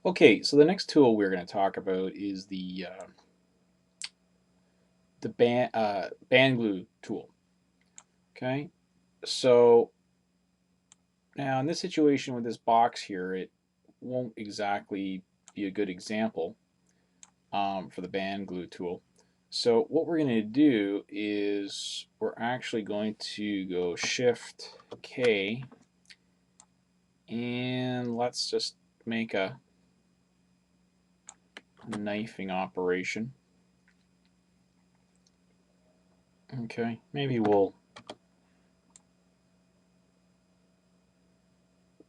Okay, so the next tool we're going to talk about is the band glue tool. Okay, so now in this situation with this box here, it won't exactly be a good example for the band glue tool. So what we're going to do is we're actually going to go Shift K, and let's just make a knifing operation. Okay, maybe we'll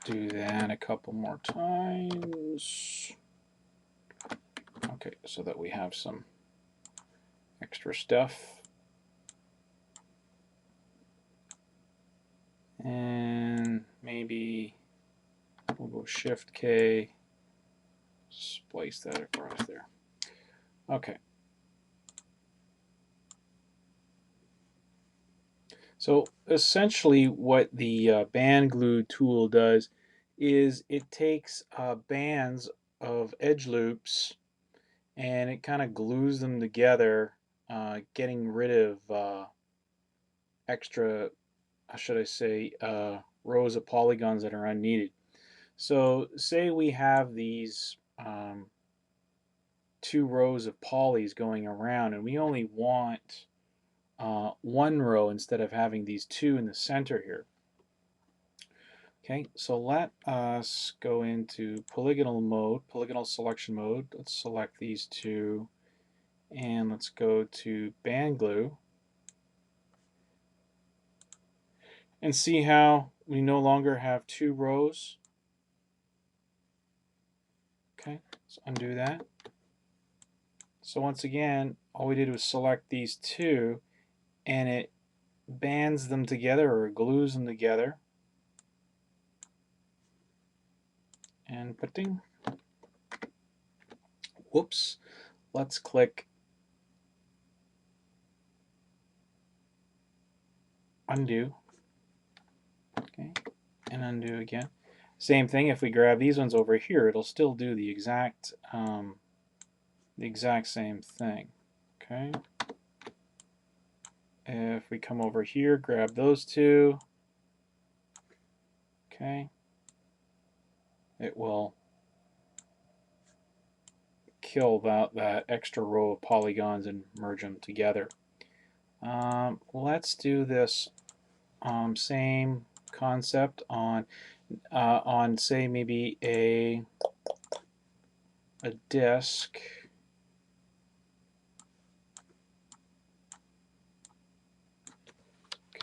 do that a couple more times. Okay, so that we have some extra stuff. And maybe we'll go Shift K, splice that across there. Okay. So essentially what the band glue tool does is it takes bands of edge loops and it kind of glues them together, getting rid of extra, how should I say, rows of polygons that are unneeded. So say we have these two rows of polys going around and we only want one row instead of having these two in the center here. Okay, so let us go into polygonal mode, polygonal selection mode. Let's select these two and let's go to band glue and see how we no longer have two rows. Okay, let's undo that. So once again, all we did was select these two and it bands them together or glues them together. And putting, whoops, let's click undo. Okay, and undo again. Same thing, if we grab these ones over here, it'll still do the exact same thing. Okay. If we come over here, grab those two, okay, it will kill that extra row of polygons and merge them together. Let's do this same concept on say maybe a disk.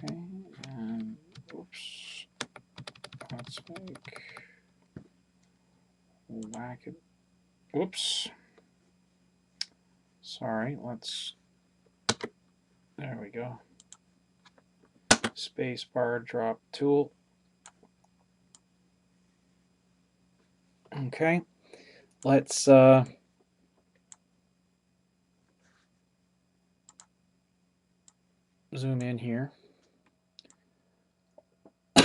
Okay, and oops, let's make whack it. Whoops. Sorry, let's, there we go. Space bar drop tool. Okay, let's zoom in here.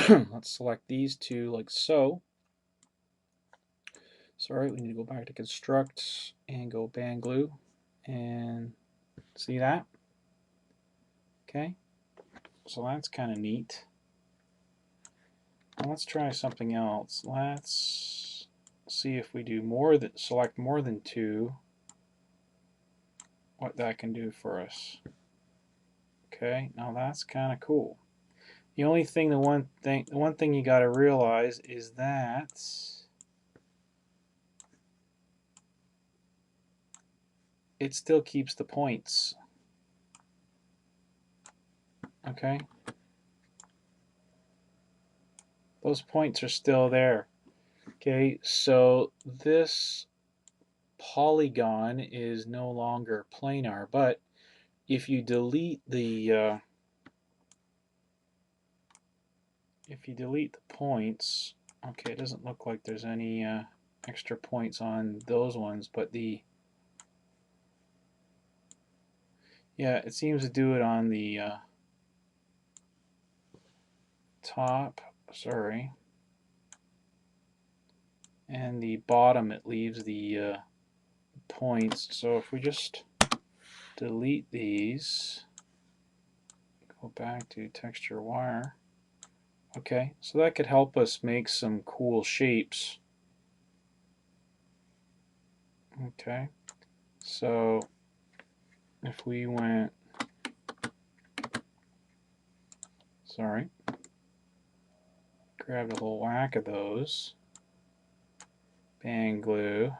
Let's select these two like so. Sorry, we need to go back to construct and go band glue and see that. Okay, so that's kind of neat. Now let's try something else. Let's see if we do more than select more than two, what that can do for us. Okay, now that's kind of cool. The only thing, the one thing you got to realize is that it still keeps the points. Okay, those points are still there. Okay, so this polygon is no longer planar, but if you delete the points, okay, it doesn't look like there's any extra points on those ones, but yeah, it seems to do it on the top. Sorry. and the bottom it leaves the points. So if we just delete these, go back to texture wire. Okay, so that could help us make some cool shapes. Okay, so if we went, sorry, grabbed a whole whack of those, band glue.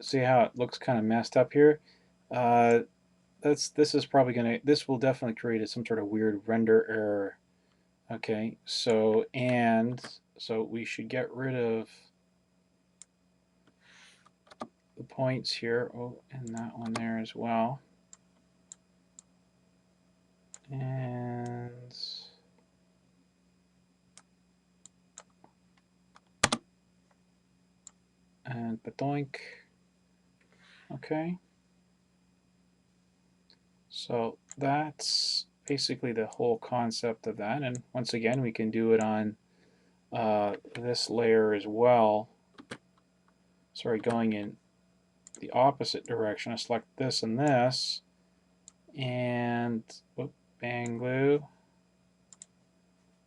See how it looks kind of messed up here? This is probably gonna, this will definitely create some sort of weird render error. Okay, so we should get rid of the points here. Oh, and that one there as well. And badoink. Okay. So that's basically the whole concept of that. And once again, we can do it on this layer as well. Sorry, going in the opposite direction. I select this and this, and bang glue,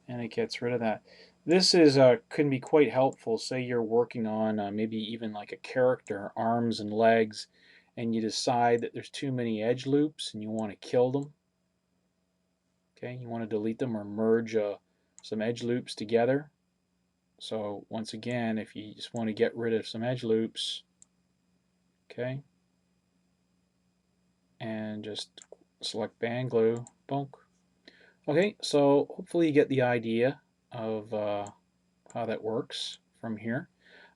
and it gets rid of that. This is can be quite helpful. Say you're working on maybe even like a character, arms and legs, and you decide that there's too many edge loops and you want to kill them. Okay, you want to delete them or merge some edge loops together. So once again, if you just want to get rid of some edge loops, okay, and just select band glue, bonk. Okay, so hopefully you get the idea of how that works from here.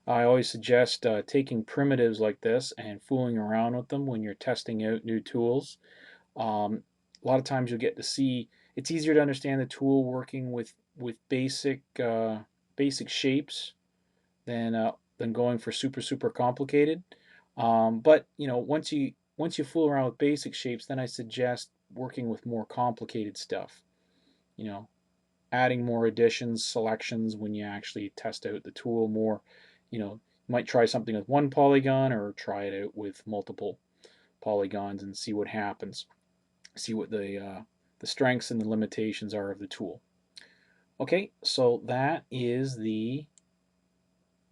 I always suggest taking primitives like this and fooling around with them when you're testing out new tools. A lot of times you'll get to see, it's easier to understand the tool working with basic basic shapes than going for super complicated. But you know, once you fool around with basic shapes, then I suggest working with more complicated stuff. You know, adding more additions, selections when you actually test out the tool more. You know, you might try something with one polygon or try it out with multiple polygons and see what happens. See what the strengths and the limitations are of the tool. Okay, so that is the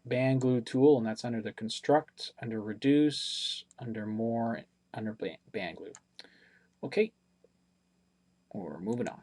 band glue tool, and that's under the construct, under reduce, under more, under band glue. Okay, we're moving on.